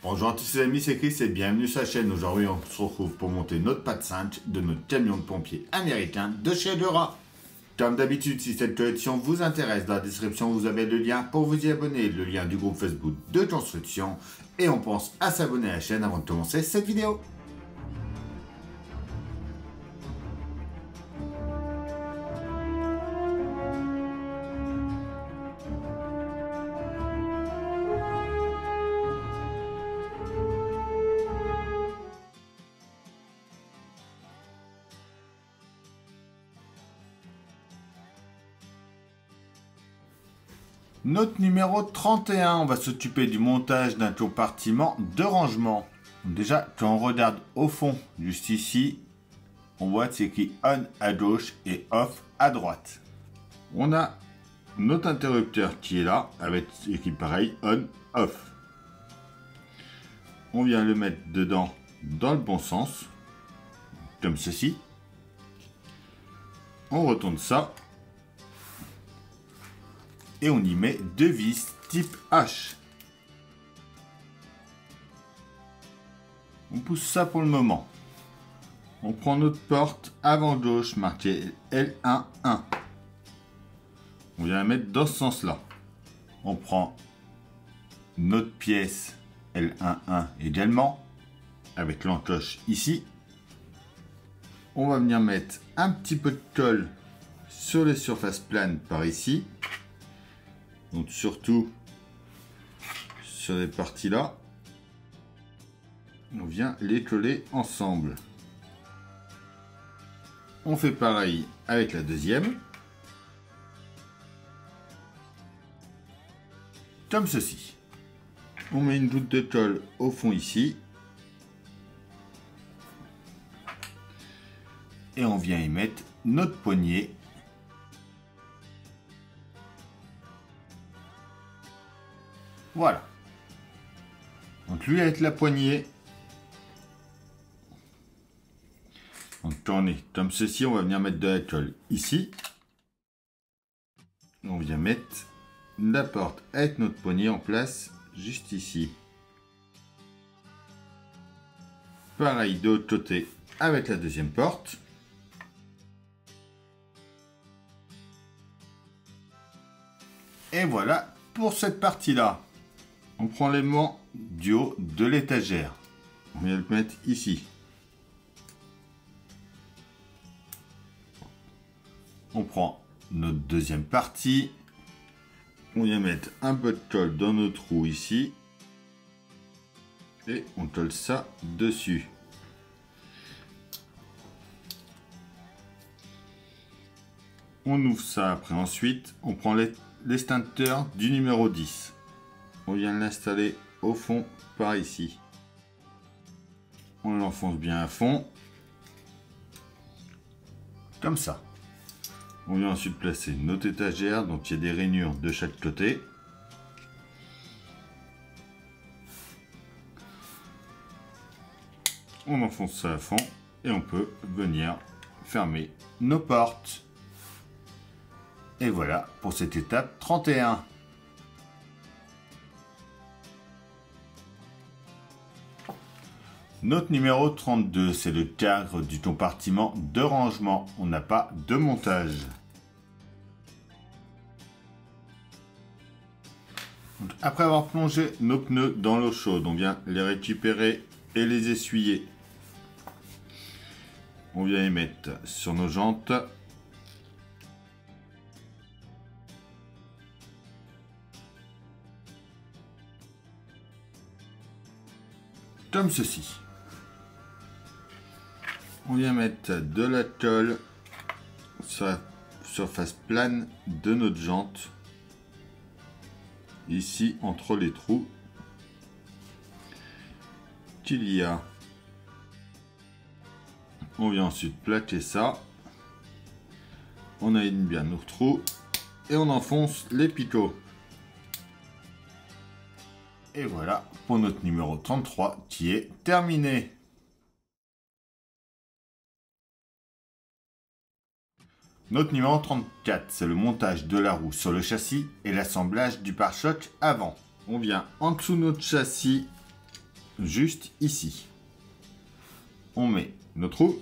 Bonjour à tous les amis, c'est Chris et bienvenue sur la chaîne. Aujourd'hui on se retrouve pour monter notre patte 5 de notre camion de pompier américain de chez Dura. Comme d'habitude, si cette collection vous intéresse, dans la description vous avez le lien pour vous y abonner, le lien du groupe Facebook de construction, et on pense à s'abonner à la chaîne avant de commencer cette vidéo. Note numéro 31, on va s'occuper du montage d'un compartiment de rangement. Déjà, quand on regarde au fond, juste ici, on voit que c'est écrit on à gauche et off à droite. On a notre interrupteur qui est là, avec écrit pareil, on, off. On vient le mettre dedans dans le bon sens, comme ceci. On retourne ça. Et on y met deux vis type H. On pousse ça pour le moment. On prend notre porte avant gauche marquée L11. On vient la mettre dans ce sens-là. On prend notre pièce L11 également, avec l'encoche ici. On va venir mettre un petit peu de colle sur les surfaces planes par ici. Donc surtout sur les parties là, on vient les coller ensemble. On fait pareil avec la deuxième. Comme ceci. On met une goutte de colle au fond ici. Et on vient y mettre notre poignée. Voilà. Donc lui avec la poignée. Donc tourner comme ceci, on va venir mettre de la colle ici. On vient mettre la porte avec notre poignée en place juste ici. Pareil de l'autre côté avec la deuxième porte. Et voilà pour cette partie-là. On prend l'élément du haut de l'étagère. On vient le mettre ici. On prend notre deuxième partie. On vient mettre un peu de colle dans notre trou ici. Et on colle ça dessus. On ouvre ça après. Ensuite, on prend l'extincteur du numéro 10. On vient l'installer au fond par ici. On l'enfonce bien à fond. Comme ça. On vient ensuite placer notre étagère. Donc il y a des rainures de chaque côté. On enfonce ça à fond. Et on peut venir fermer nos portes. Et voilà pour cette étape 31. Note numéro 32, c'est le cadre du compartiment de rangement. On n'a pas de montage. Donc, après avoir plongé nos pneus dans l'eau chaude, on vient les récupérer et les essuyer. On vient les mettre sur nos jantes. Comme ceci. On vient mettre de la colle sur la surface plane de notre jante. Ici, entre les trous qu'il y a. On vient ensuite plaquer ça. On aligne bien nos trous et on enfonce les picots. Et voilà pour notre numéro 33 qui est terminé. Notre numéro 34, c'est le montage de la roue sur le châssis et l'assemblage du pare-choc avant. On vient en dessous de notre châssis juste ici. On met notre trou.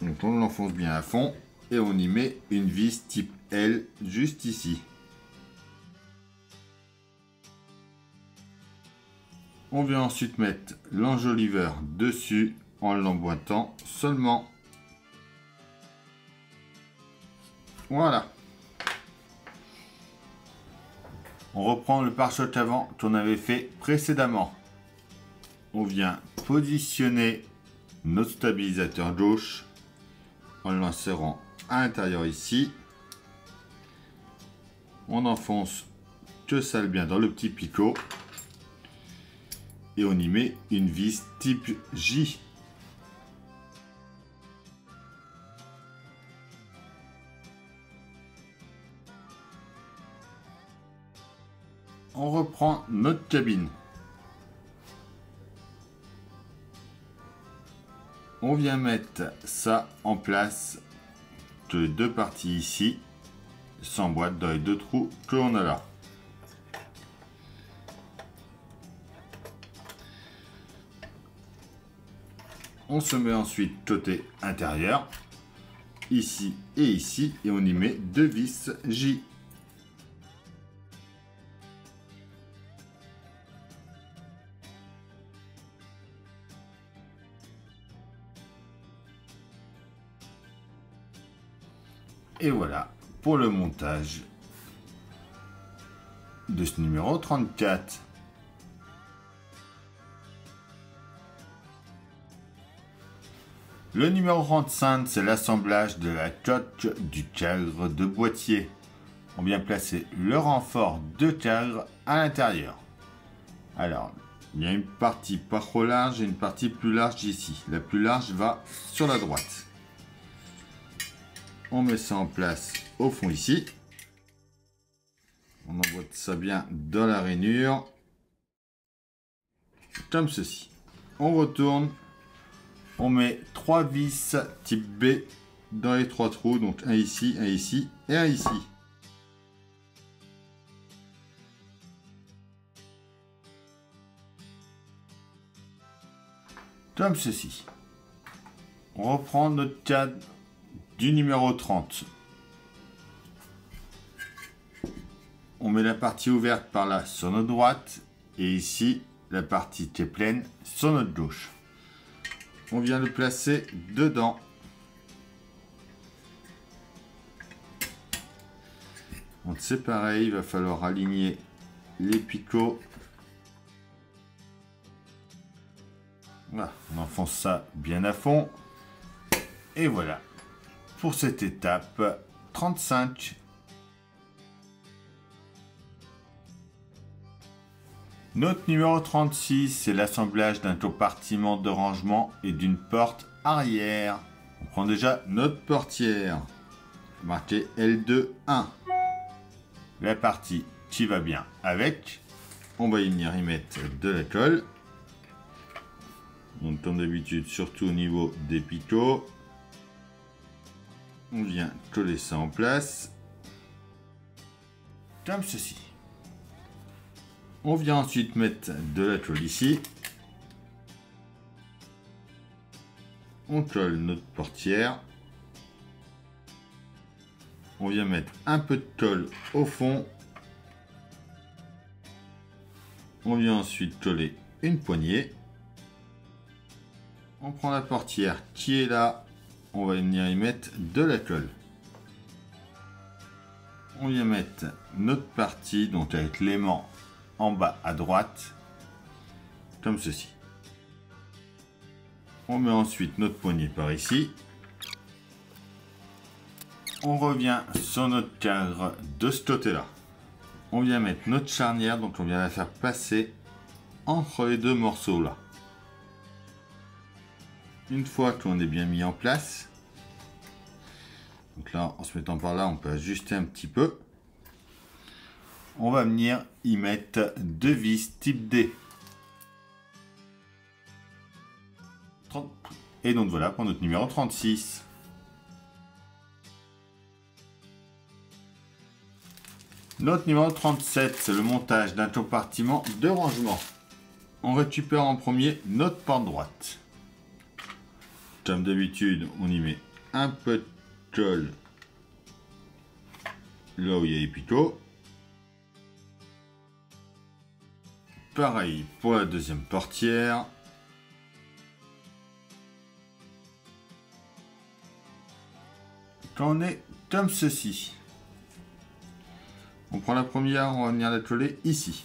Donc on l'enfonce bien à fond et on y met une vis type L juste ici. On vient ensuite mettre l'enjoliveur dessus en l'emboîtant seulement. Voilà. On reprend le pare-choc avant qu'on avait fait précédemment. On vient positionner notre stabilisateur gauche en l'insérant à l'intérieur ici. On enfonce que ça le bien dans le petit picot. Et on y met une vis type J. On reprend notre cabine. On vient mettre ça en place de les deux parties ici, s'emboîte dans les deux trous que l'on a là. On se met ensuite côté intérieur, ici, et on y met deux vis J. Et voilà pour le montage de ce numéro 34. Le numéro 35, c'est l'assemblage de la coque du cadre de boîtier. On vient placer le renfort de cadre à l'intérieur. Alors, il y a une partie pas trop large et une partie plus large ici. La plus large va sur la droite. On met ça en place au fond ici. On emboîte ça bien dans la rainure. Comme ceci. On retourne. On met 3 vis type B dans les 3 trous. Donc un ici et un ici. Comme ceci. On reprend notre cadre du numéro 30. On met la partie ouverte par là sur notre droite et ici la partie qui est pleine sur notre gauche. On vient le placer dedans. Donc c'est pareil, il va falloir aligner les picots. Voilà, on enfonce ça bien à fond. Et voilà pour cette étape 35. Notre numéro 36, c'est l'assemblage d'un compartiment de rangement et d'une porte arrière. On prend déjà notre portière, marqué L2-1. La partie qui va bien avec, on va y venir y mettre de la colle. Donc comme d'habitude, surtout au niveau des picots. On vient coller ça en place, comme ceci. On vient ensuite mettre de la colle ici. On colle notre portière. On vient mettre un peu de colle au fond. On vient ensuite coller une poignée. On prend la portière qui est là. On va venir y mettre de la colle. On vient mettre notre partie, donc avec l'aimant en bas à droite, comme ceci. On met ensuite notre poignée par ici. On revient sur notre cadre de ce côté-là. On vient mettre notre charnière, donc on vient la faire passer entre les deux morceaux là. Une fois qu'on est bien mis en place, donc là en se mettant par là on peut ajuster un petit peu, on va venir y mettre deux vis type D. Et donc voilà pour notre numéro 36. Notre numéro 37, c'est le montage d'un compartiment de rangement. On récupère en premier notre porte droite. Comme d'habitude, on y met un peu de colle là où il y a les picots. Pareil pour la deuxième portière. Quand on est comme ceci, on prend la première, on va venir la coller ici.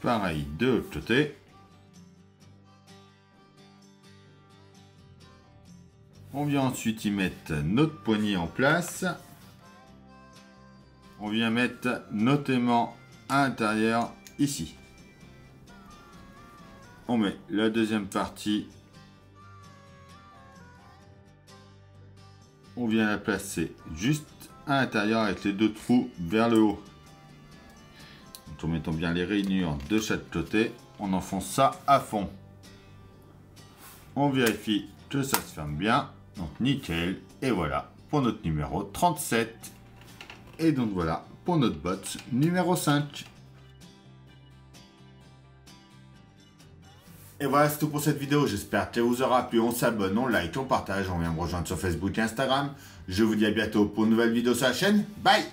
Pareil de l'autre côté. On vient ensuite y mettre notre poignée en place. On vient mettre notre aimant à l'intérieur ici. On met la deuxième partie. On vient la placer juste à l'intérieur avec les deux trous vers le haut. En mettant bien les rainures de chaque côté, on enfonce ça à fond. On vérifie que ça se ferme bien. Donc nickel. Et voilà pour notre numéro 37. Et donc voilà pour notre botte numéro 5. Et voilà, c'est tout pour cette vidéo. J'espère qu'elle vous aura plu. On s'abonne, on like, on partage. On vient me rejoindre sur Facebook et Instagram. Je vous dis à bientôt pour une nouvelle vidéo sur la chaîne. Bye!